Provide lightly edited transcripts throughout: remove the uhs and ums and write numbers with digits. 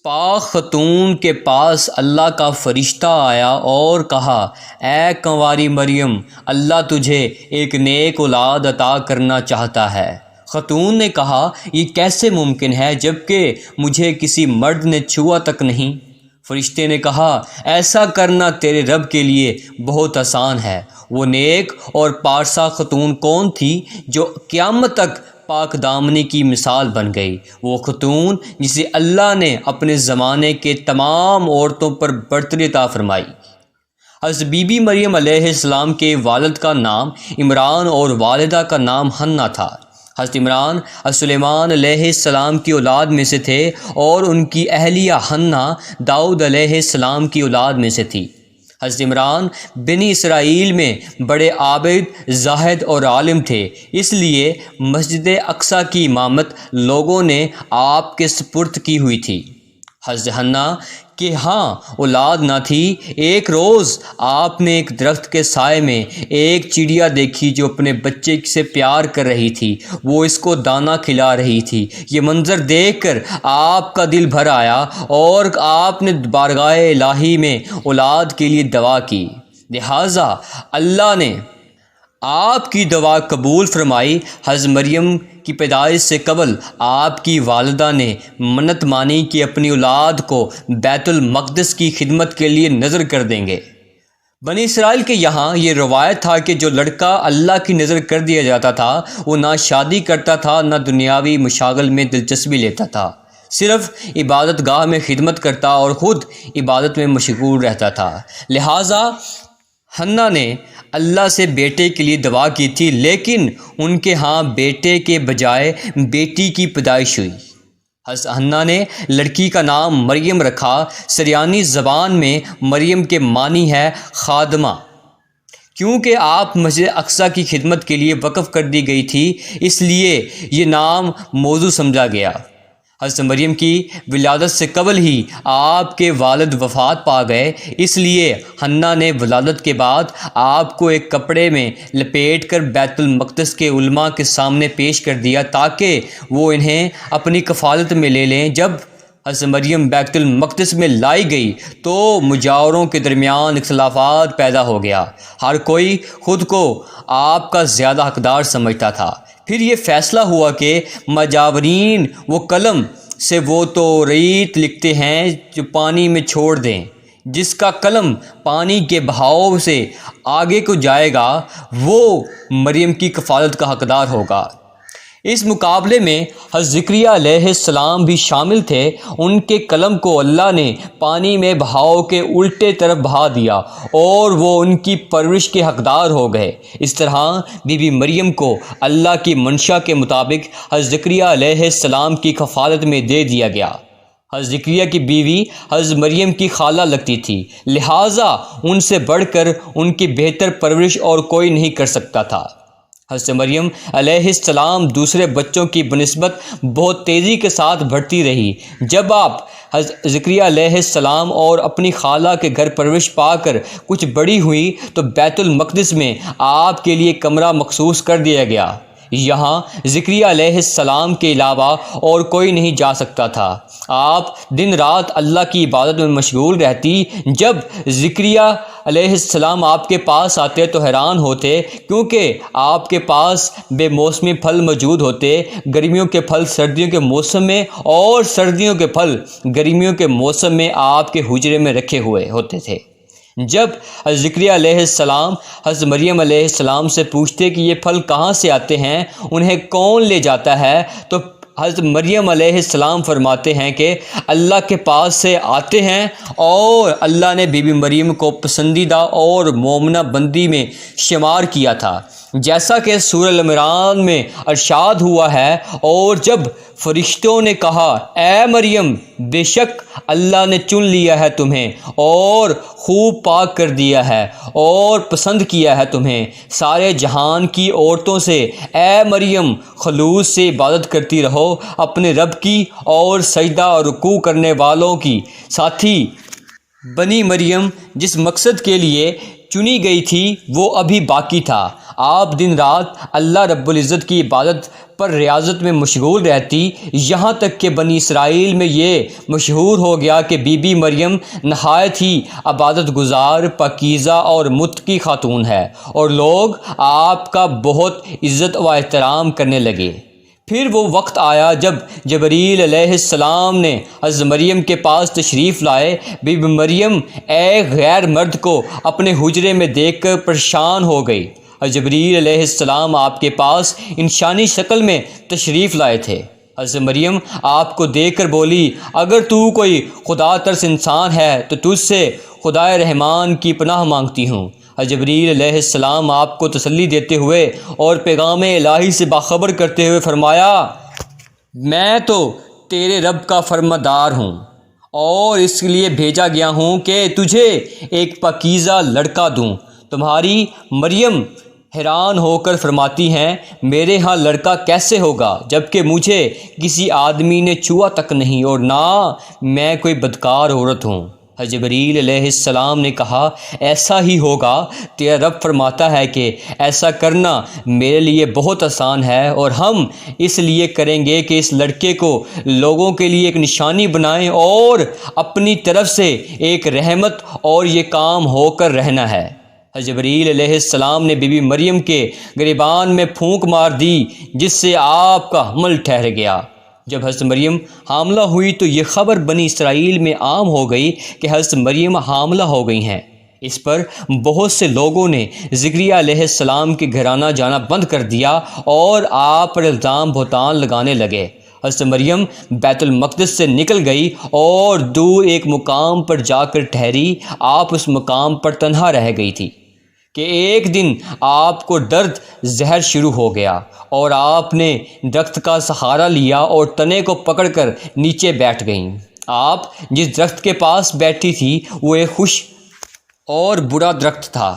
پاک خاتون کے پاس اللہ کا فرشتہ آیا اور کہا، اے کنواری مریم، اللہ تجھے ایک نیک اولاد عطا کرنا چاہتا ہے۔ خاتون نے کہا، یہ کیسے ممکن ہے جبکہ مجھے کسی مرد نے چھوا تک نہیں؟ فرشتے نے کہا، ایسا کرنا تیرے رب کے لیے بہت آسان ہے۔ وہ نیک اور پارسا خاتون کون تھی جو قیامت تک پاک دامنی کی مثال بن گئی؟ وہ خاتون جسے اللہ نے اپنے زمانے کے تمام عورتوں پر برتری عطا فرمائی۔ حضرت بی بی مریم علیہ السلام کے والد کا نام عمران اور والدہ کا نام حنہ تھا۔ حضرت عمران سلیمان علیہ السلام کی اولاد میں سے تھے اور ان کی اہلیہ حنہ داؤد علیہ السلام کی اولاد میں سے تھی۔ حضرت عمران بنی اسرائیل میں بڑے عابد، زاہد اور عالم تھے، اس لیے مسجد اقصیٰ کی امامت لوگوں نے آپ کے سپرد کی ہوئی تھی۔ حضرت حنہ کہ ہاں اولاد نہ تھی، ایک روز آپ نے ایک درخت کے سائے میں ایک چڑیا دیکھی جو اپنے بچے سے پیار کر رہی تھی، وہ اس کو دانہ کھلا رہی تھی۔ یہ منظر دیکھ کر آپ کا دل بھر آیا اور آپ نے بارگاہ الہی میں اولاد کے لیے دعا کی، لہٰذا اللہ نے آپ کی دعا قبول فرمائی۔ حضرت مریم کی پیدائش سے قبل آپ کی والدہ نے منت مانی کہ اپنی اولاد کو بیت المقدس کی خدمت کے لیے نذر کر دیں گے۔ بنی اسرائیل کے یہاں یہ روایت تھا کہ جو لڑکا اللہ کی نذر کر دیا جاتا تھا وہ نہ شادی کرتا تھا نہ دنیاوی مشاغل میں دلچسپی لیتا تھا، صرف عبادت گاہ میں خدمت کرتا اور خود عبادت میں مشغول رہتا تھا۔ لہٰذا حنہ نے اللہ سے بیٹے کے لیے دعا کی تھی، لیکن ان کے ہاں بیٹے کے بجائے بیٹی کی پیدائش ہوئی۔ حضرت حنہ نے لڑکی کا نام مریم رکھا۔ سریانی زبان میں مریم کے معنی ہے خادمہ۔ کیونکہ آپ مسجد اقصیٰ کی خدمت کے لیے وقف کر دی گئی تھی، اس لیے یہ نام موزوں سمجھا گیا۔ حضرت مریم کی ولادت سے قبل ہی آپ کے والد وفات پا گئے، اس لیے حنہ نے ولادت کے بعد آپ کو ایک کپڑے میں لپیٹ کر بیت المقدس کے علماء کے سامنے پیش کر دیا تاکہ وہ انہیں اپنی کفالت میں لے لیں۔ جب حضرت مریم بیت المقدس میں لائی گئی تو مجاوروں کے درمیان اختلافات پیدا ہو گیا، ہر کوئی خود کو آپ کا زیادہ حقدار سمجھتا تھا۔ پھر یہ فیصلہ ہوا کہ مجاورین وہ قلم سے وہ توریت لکھتے ہیں جو پانی میں چھوڑ دیں، جس کا قلم پانی کے بہاؤ سے آگے کو جائے گا وہ مریم کی کفالت کا حقدار ہوگا۔ اس مقابلے میں حضرت زکریا علیہ السلام بھی شامل تھے۔ ان کے قلم کو اللہ نے پانی میں بہاؤ کے الٹے طرف بہا دیا اور وہ ان کی پرورش کے حقدار ہو گئے۔ اس طرح بی بی مریم کو اللہ کی منشا کے مطابق حضرت زکریا علیہ السلام کی کفالت میں دے دیا گیا۔ حضرت زکریا کی بیوی حضرت مریم کی خالہ لگتی تھی، لہٰذا ان سے بڑھ کر ان کی بہتر پرورش اور کوئی نہیں کر سکتا تھا۔ حضرت مریم علیہ السلام دوسرے بچوں کی بنسبت بہت تیزی کے ساتھ بڑھتی رہی۔ جب آپ حضرت زکریا علیہ السلام اور اپنی خالہ کے گھر پرورش پا کر کچھ بڑی ہوئی تو بیت المقدس میں آپ کے لیے کمرہ مخصوص کر دیا گیا۔ یہاں زکریا علیہ السلام کے علاوہ اور کوئی نہیں جا سکتا تھا۔ آپ دن رات اللہ کی عبادت میں مشغول رہتی۔ جب زکریا علیہ السلام آپ کے پاس آتے تو حیران ہوتے، کیونکہ آپ کے پاس بے موسمی پھل موجود ہوتے، گرمیوں کے پھل سردیوں کے موسم میں اور سردیوں کے پھل گرمیوں کے موسم میں آپ کے حجرے میں رکھے ہوئے ہوتے تھے۔ جب حضرت زکریا علیہ السلام حضرت مریم علیہ السلام سے پوچھتے کہ یہ پھل کہاں سے آتے ہیں، انہیں کون لے جاتا ہے، تو حضرت مریم علیہ السلام فرماتے ہیں کہ اللہ کے پاس سے آتے ہیں، اور اللہ نے بی بی مریم کو پسندیدہ اور مومنہ بندی میں شمار کیا تھا، جیسا کہ سورہ عمران میں ارشاد ہوا ہے، اور جب فرشتوں نے کہا، اے مریم، بے شک اللہ نے چن لیا ہے تمہیں اور خوب پاک کر دیا ہے اور پسند کیا ہے تمہیں سارے جہان کی عورتوں سے، اے مریم خلوص سے عبادت کرتی رہو اپنے رب کی اور سجدہ اور رکوع کرنے والوں کی۔ ساتھی بنی مریم جس مقصد کے لیے چنی گئی تھی وہ ابھی باقی تھا۔ آپ دن رات اللہ رب العزت کی عبادت پر ریاضت میں مشغول رہتی، یہاں تک کہ بنی اسرائیل میں یہ مشہور ہو گیا کہ بی بی مریم نہایت ہی عبادت گزار، پاکیزہ اور متقی خاتون ہے، اور لوگ آپ کا بہت عزت و احترام کرنے لگے۔ پھر وہ وقت آیا جب جبریل علیہ السلام نے حضرت مریم کے پاس تشریف لائے۔ بی بی مریم ایک غیر مرد کو اپنے حجرے میں دیکھ کر پریشان ہو گئی۔ حضرت جبریل علیہ السلام آپ کے پاس انسانی شکل میں تشریف لائے تھے۔ حضرت مریم آپ کو دیکھ کر بولی، اگر تو کوئی خدا ترس انسان ہے تو تجھ سے خدائے رحمان کی پناہ مانگتی ہوں۔ حضرت جبریل علیہ السلام آپ کو تسلی دیتے ہوئے اور پیغام الہی سے باخبر کرتے ہوئے فرمایا، میں تو تیرے رب کا فرماندار ہوں اور اس لیے بھیجا گیا ہوں کہ تجھے ایک پاکیزہ لڑکا دوں۔ تمہاری مریم حیران ہو کر فرماتی ہیں، میرے ہاں لڑکا کیسے ہوگا جبکہ مجھے کسی آدمی نے چھوا تک نہیں اور نہ میں کوئی بدکار عورت ہوں۔ حضرت جبریل علیہ السلام نے کہا، ایسا ہی ہوگا، تیرا رب فرماتا ہے کہ ایسا کرنا میرے لیے بہت آسان ہے، اور ہم اس لیے کریں گے کہ اس لڑکے کو لوگوں کے لیے ایک نشانی بنائیں اور اپنی طرف سے ایک رحمت، اور یہ کام ہو کر رہنا ہے۔ حضرت جبریل علیہ السلام نے بی بی مریم کے گریبان میں پھونک مار دی، جس سے آپ کا حمل ٹھہر گیا۔ جب حضرت مریم حاملہ ہوئی تو یہ خبر بنی اسرائیل میں عام ہو گئی کہ حضرت مریم حاملہ ہو گئی ہیں۔ اس پر بہت سے لوگوں نے زکریا علیہ السلام کے گھرانہ جانا بند کر دیا اور آپ پر الزام بہتان لگانے لگے۔ حضرت مریم بیت المقدس سے نکل گئی اور دور ایک مقام پر جا کر ٹھہری۔ آپ اس مقام پر تنہا رہ گئی تھی کہ ایک دن آپ کو درد زہر شروع ہو گیا اور آپ نے درخت کا سہارا لیا اور تنے کو پکڑ کر نیچے بیٹھ گئیں۔ آپ جس درخت کے پاس بیٹھی تھی وہ ایک خشک اور برا درخت تھا،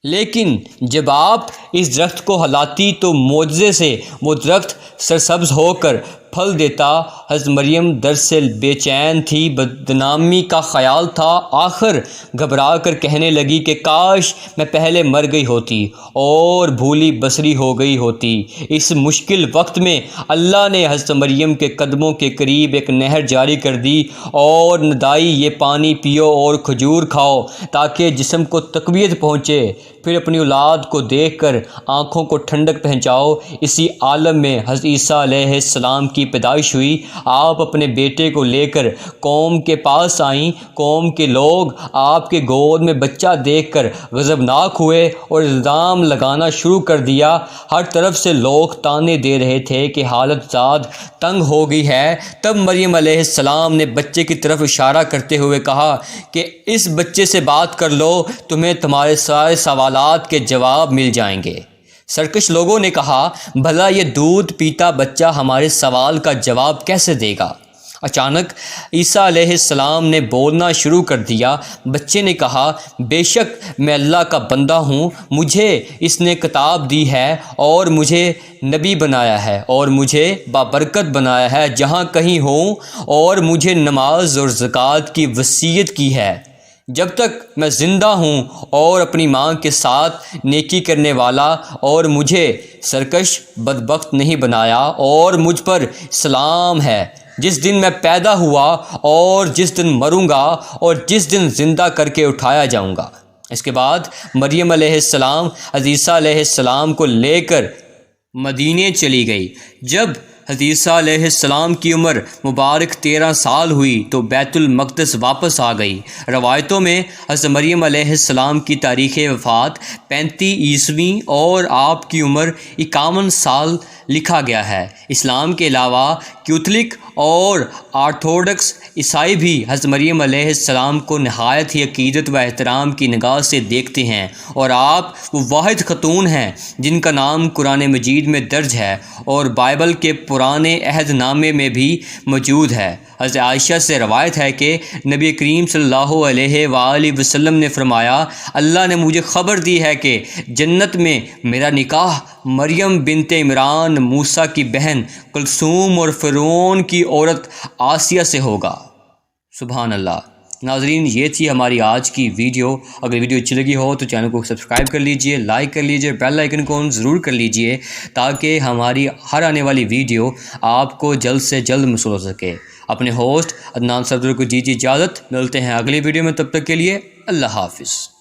لیکن جب آپ اس درخت کو ہلاتی تو معجزے سے وہ درخت سرسبز ہو کر پھل دیتا۔ حضرت مریم درد سے بے چین تھی، بدنامی کا خیال تھا۔ آخر گھبرا کر کہنے لگی کہ کاش میں پہلے مر گئی ہوتی اور بھولی بصری ہو گئی ہوتی۔ اس مشکل وقت میں اللہ نے حضرت مریم کے قدموں کے قریب ایک نہر جاری کر دی اور ندائی، یہ پانی پیو اور کھجور کھاؤ تاکہ جسم کو تقویت پہنچے، پھر اپنی اولاد کو دیکھ کر آنکھوں کو ٹھنڈک پہنچاؤ۔ اسی عالم میں حضرت عیسیٰ علیہ السلام کی پیدائش ہوئی۔ آپ اپنے بیٹے کو لے کر قوم کے پاس آئیں۔ قوم کے لوگ آپ کے گود میں بچہ دیکھ کر غضبناک ہوئے اور الزام لگانا شروع کر دیا۔ ہر طرف سے لوگ تانے دے رہے تھے کہ حالت زاد تنگ ہو گئی ہے۔ تب مریم علیہ السلام نے بچے کی طرف اشارہ کرتے ہوئے کہا کہ اس بچے سے بات کر لو، تمہیں تمہارے سارے سوالات کے جواب مل جائیں گے۔ سرکش لوگوں نے کہا، بھلا یہ دودھ پیتا بچہ ہمارے سوال کا جواب کیسے دے گا؟ اچانک عیسیٰ علیہ السلام نے بولنا شروع کر دیا۔ بچے نے کہا، بے شک میں اللہ کا بندہ ہوں، مجھے اس نے کتاب دی ہے اور مجھے نبی بنایا ہے اور مجھے بابرکت بنایا ہے جہاں کہیں ہوں، اور مجھے نماز اور زکوٰۃ کی وصیت کی ہے جب تک میں زندہ ہوں، اور اپنی ماں کے ساتھ نیکی کرنے والا، اور مجھے سرکش بدبخت نہیں بنایا، اور مجھ پر سلام ہے جس دن میں پیدا ہوا اور جس دن مروں گا اور جس دن زندہ کر کے اٹھایا جاؤں گا۔ اس کے بعد مریم علیہ السلام حضرت عیسیٰ علیہ السلام کو لے کر مدینے چلی گئی۔ جب حضرت عیسیٰ علیہ السلام کی عمر مبارک 13 سال ہوئی تو بیت المقدس واپس آ گئی۔ روایتوں میں حضرت مریم علیہ السلام کی تاریخ وفات 35 عیسوی اور آپ کی عمر 51 سال لکھا گیا ہے۔ اسلام کے علاوہ کیتھولک اور آرتھوڈکس عیسائی بھی حضرت مریم علیہ السلام کو نہایت ہی عقیدت و احترام کی نگاہ سے دیکھتے ہیں، اور آپ وہ واحد خاتون ہیں جن کا نام قرآن مجید میں درج ہے اور بائبل کے پرانے عہد نامے میں بھی موجود ہے۔ حضرت عائشہ سے روایت ہے کہ نبی کریم صلی اللہ علیہ وآلہ وسلم نے فرمایا، اللہ نے مجھے خبر دی ہے کہ جنت میں میرا نکاح مریم بنت عمران موسیٰ کی بہن کلثوم اور فرعون کی عورت آسیہ سے ہوگا۔ سبحان اللہ۔ ناظرین یہ تھی ہماری آج کی ویڈیو. اگر ویڈیو اچھی لگی ہو تو چینل کو سبسکرائب کر لیجئے، لائک کر لیجئے، بیل آئیکن کو آن ضرور کر لیجئے تاکہ ہماری ہر آنے والی ویڈیو آپ کو جلد سے جلد موصول ہو سکے. اپنے ہوسٹ عدنان صفدر کو دیجیے اجازت. ملتے ہیں اگلی ویڈیو میں، تب تک کے لیے اللہ حافظ.